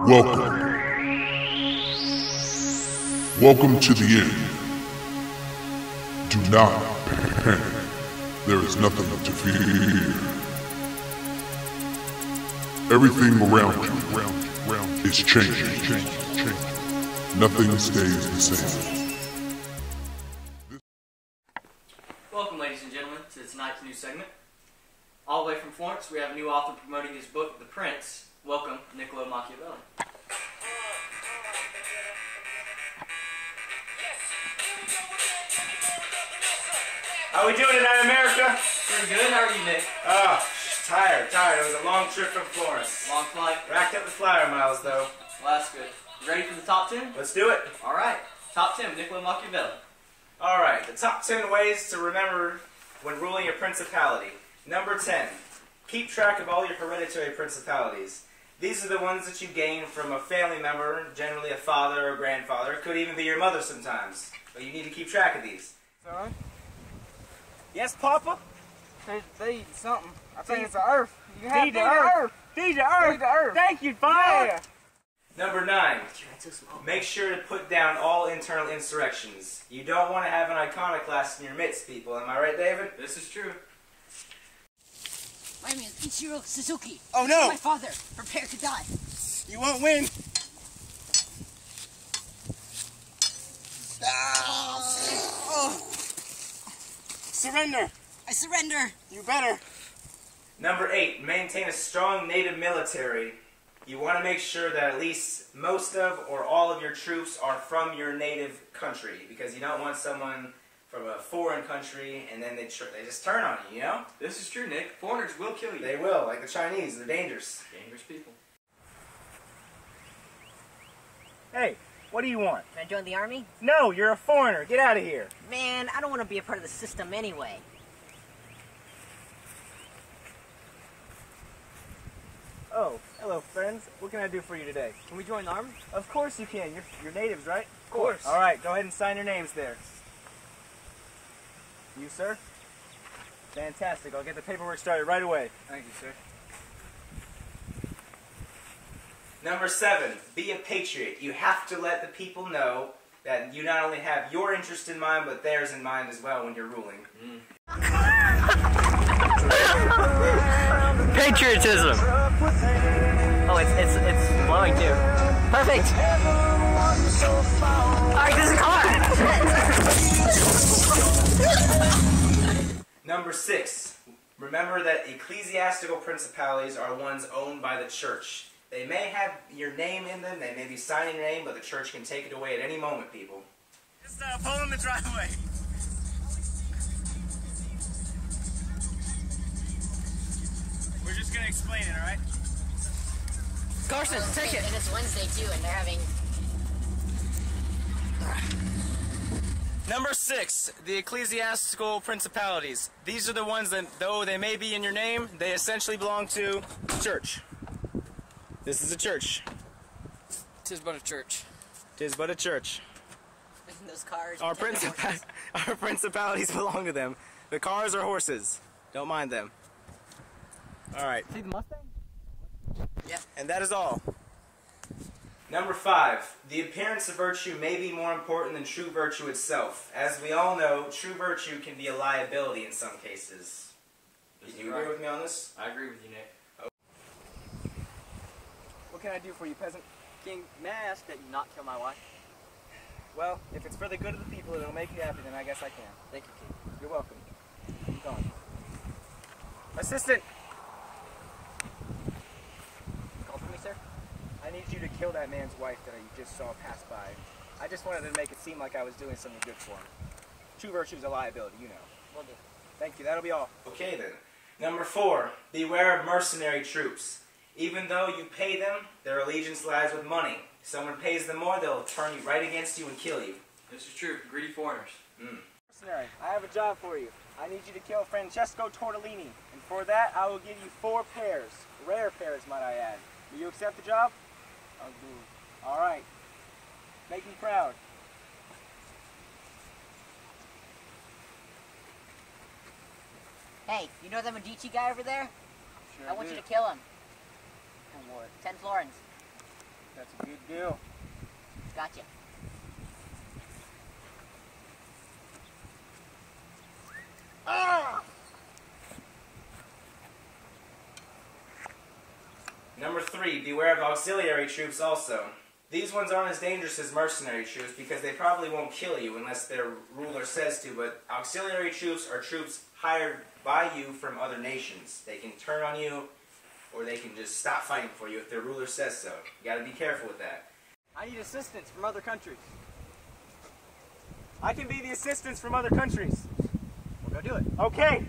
Welcome. Welcome to the end. Do not panic. There is nothing to fear. Everything around you is changing. Nothing stays the same. Welcome, ladies and gentlemen, to tonight's new segment. All the way from Florence, we have a new author promoting his book, The Prince. Welcome, Niccolo Machiavelli. How we doing tonight, America? Pretty good. How are you, Nick? Oh, tired. It was a long trip from Florence. Long flight? Racked up the flyer miles, though. Well, that's good. You ready for the top 10? Let's do it. All right. Top 10, Niccolo Machiavelli. All right, the top 10 ways to remember when ruling a principality. Number 10, keep track of all your hereditary principalities. These are the ones that you gain from a family member, generally a father or grandfather. It could even be your mother sometimes. But you need to keep track of these. Son? Yes, Papa? Deed something. I think it's the earth. You have Deed to to earth. Deed to Earth. Deed to earth. Thank you, Father. Yeah. Number 9, make sure to put down all internal insurrections. You don't want to have an iconoclast in your midst, people. Am I right, David? This is true. My name is Ichiro Suzuki. Oh, no. My father. Prepare to die. You won't win. Surrender. I surrender. You better. Number 8, maintain a strong native military. You want to make sure that at least most of or all of your troops are from your native country, because you don't want someone from a foreign country and then they just turn on you, you know? This is true, Nick. Foreigners will kill you. They will, like the Chinese. They're dangerous. Dangerous people. Hey, what do you want? Can I join the army? No, you're a foreigner. Get out of here. Man, I don't want to be a part of the system anyway. Oh, hello, friends. What can I do for you today? Can we join the army? Of course you can. You're natives, right? Of course. All right, go ahead and sign your names there. You, sir? Fantastic. I'll get the paperwork started right away. Thank you, sir. Number 7, be a patriot. You have to let the people know that you not only have your interest in mind, but theirs in mind as well when you're ruling. Patriotism. Oh, it's blowing too. Perfect. Alright, this is hot. Number 6, remember that ecclesiastical principalities are ones owned by the church. They may have your name in them, they may be signing your name, but the church can take it away at any moment, people. Just pull in the driveway. We're just gonna explain it, alright? Carson, take it. And it's Wednesday too, and they're having... Number 6, the ecclesiastical principalities. These are the ones that, though they may be in your name, they essentially belong to the church. This is a church. Tis but a church. Tis but a church. Those cars... Our principalities belong to them. The cars are horses. Don't mind them. Alright. See the Mustang? Yeah. And that is all. Number 5, the appearance of virtue may be more important than true virtue itself. As we all know, true virtue can be a liability in some cases. Do you agree with me on this? I agree with you, Nick. What can I do for you, peasant? King, may I ask that you not kill my wife? Well, if it's for the good of the people and it'll make you happy, then I guess I can. Thank you, King. You're welcome. Keep going. Assistant! Call for me, sir? I need you to kill that man's wife that you just saw pass by. I just wanted to make it seem like I was doing something good for him. True virtue is a liability, you know. Will do. Thank you, that'll be all. Okay then. Number 4, beware of mercenary troops. Even though you pay them, their allegiance lies with money. If someone pays them more, they'll turn you right against you and kill you. This is true. Greedy foreigners. Mercenary, I have a job for you. I need you to kill Francesco Tortellini, and for that I will give you 4 pears. Rare pears, might I add. Will you accept the job? I'll do. All right. Make me proud. Hey, you know that Medici guy over there? Sure I want do. you to kill him. And what? 10 florins. That's a good deal. Gotcha. Number 3, beware of auxiliary troops also. These ones aren't as dangerous as mercenary troops because they probably won't kill you unless their ruler says to, but auxiliary troops are troops hired by you from other nations. They can turn on you or they can just stop fighting for you if their ruler says so. You gotta be careful with that. I need assistance from other countries. I can be the assistance from other countries. We'll go do it. Okay.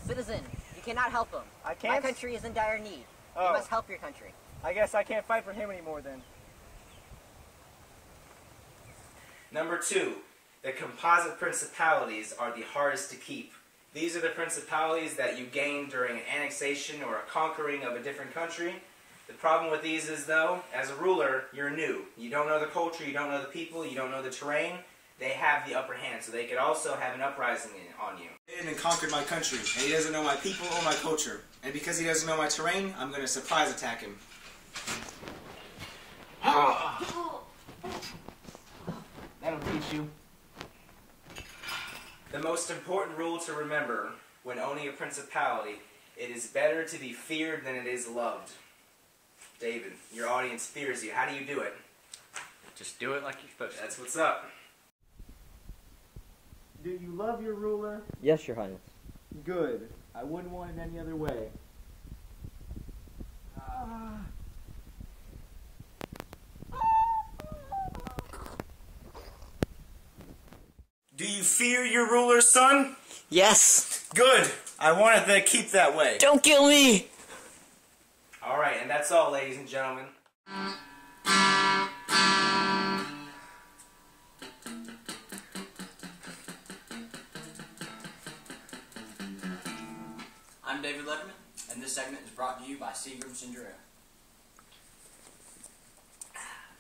Citizen, you cannot help him. I can't? My country is in dire need. Oh. You must help your country. I guess I can't fight for him anymore then. Number 2, the composite principalities are the hardest to keep. These are the principalities that you gain during an annexation or a conquering of a different country. The problem with these is, though, as a ruler, you're new. You don't know the culture, you don't know the people, you don't know the terrain. They have the upper hand, so they could also have an uprising on you. And conquered my country, and he doesn't know my people or my culture. And because he doesn't know my terrain, I'm going to surprise attack him. That'll teach you. The most important rule to remember when owning a principality, it is better to be feared than it is loved. David, your audience fears you. How do you do it? Just do it like you're supposed to. That's what's up. Do you love your ruler? Yes, Your Highness. Good. I wouldn't want it any other way. Do you fear your ruler, son? Yes! Good. I wanted to keep that way. Don't kill me! Alright, and that's all, ladies and gentlemen. I'm David Letterman, and this segment is brought to you by Seagram's Ginger Ale.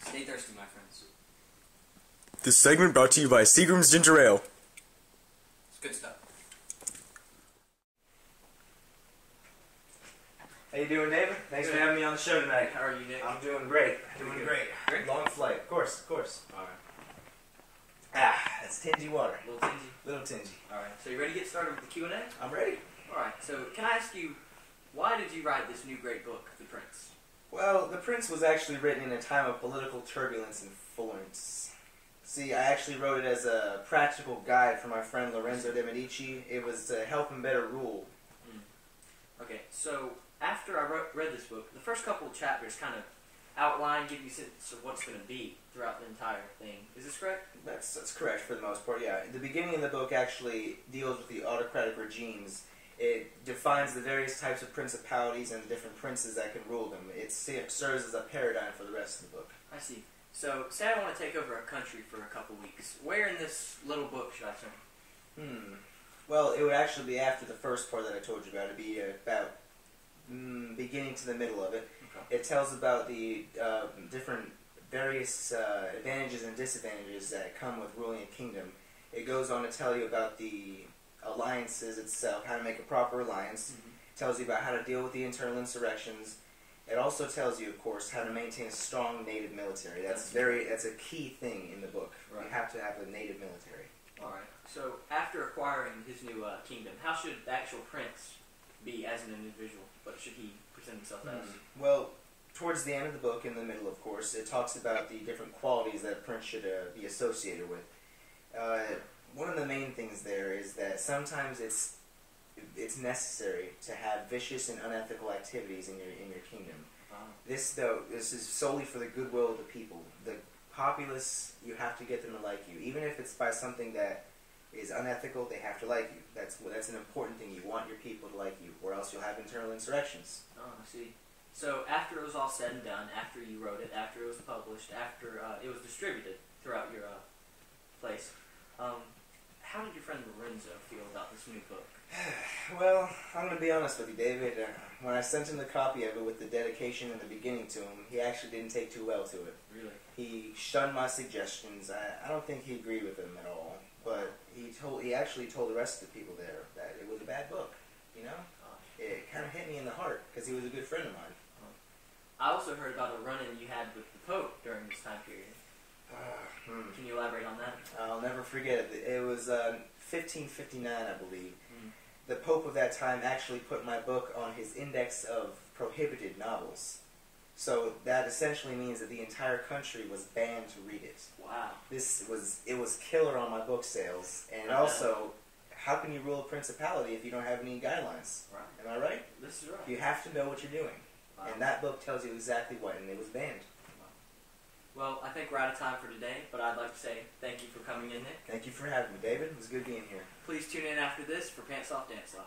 Stay thirsty, my friends. This segment brought to you by Seagram's Ginger Ale. It's good stuff. How you doing, David? Thanks for having me on the show tonight. How are you, Nick? I'm doing great. Doing great. Great? Long flight. Of course, of course. Alright. That's tingy water. A little tingy. Little tingy. Alright, so you ready to get started with the Q&A? I'm ready. Alright, so can I ask you, why did you write this new great book, The Prince? Well, The Prince was actually written in a time of political turbulence in Florence. See, I actually wrote it as a practical guide for my friend Lorenzo de Medici. It was to help him better rule. Okay, so after I read this book, the first couple of chapters kind of outline, give you a sense of what's going to be throughout the entire thing. Is this correct? That's correct for the most part, yeah. The beginning of the book actually deals with the autocratic regimes. It defines the various types of principalities and the different princes that can rule them. It serves as a paradigm for the rest of the book. I see. So, say I want to take over a country for a couple weeks. Where in this little book should I turn? Well, it would actually be after the first part that I told you about. It would be about beginning to the middle of it. Okay. It tells about the different various advantages and disadvantages that come with ruling a kingdom. It goes on to tell you about the alliances itself, how to make a proper alliance. It tells you about how to deal with the internal insurrections. It also tells you, of course, how to maintain a strong native military. That's a key thing in the book. Right. You have to have a native military. Alright, so after acquiring his new kingdom, how should the actual prince be as an individual? What should he present himself as? Well, towards the end of the book, in the middle, of course, it talks about the different qualities that a prince should be associated with. One of the main things there is that sometimes it's necessary to have vicious and unethical activities in your kingdom. This is solely for the goodwill of the people. The populace, you have to get them to like you, even if it's by something that is unethical. They have to like you. That's an important thing. You want your people to like you, or else you'll have internal insurrections. Oh, I see. So after it was all said and done, after you wrote it, after it was published, after it was distributed throughout your place, how did your friend Lorenzo feel about this new book? Well, I'm going to be honest with you, David. When I sent him the copy of it with the dedication in the beginning to him, he actually didn't take too well to it. Really? He shunned my suggestions. I don't think he agreed with them at all. But he actually told the rest of the people there that it was a bad book. you know? It kind of hit me in the heart because he was a good friend of mine. I also heard about a run-in you had with the Pope during this time period. Can you elaborate on that? I'll never forget it. It was 1559, I believe. The Pope of that time actually put my book on his index of prohibited novels. So that essentially means that the entire country was banned to read it. Wow. It was killer on my book sales, and also, how can you rule a principality if you don't have any guidelines? Right. Am I right? This is right. You have to know what you're doing. Wow. And that book tells you exactly what, and it was banned. Well, I think we're out of time for today, but I'd like to say thank you for coming in, Nick. Thank you for having me, David. It was good being here. Please tune in after this for Pants Off Dance Off.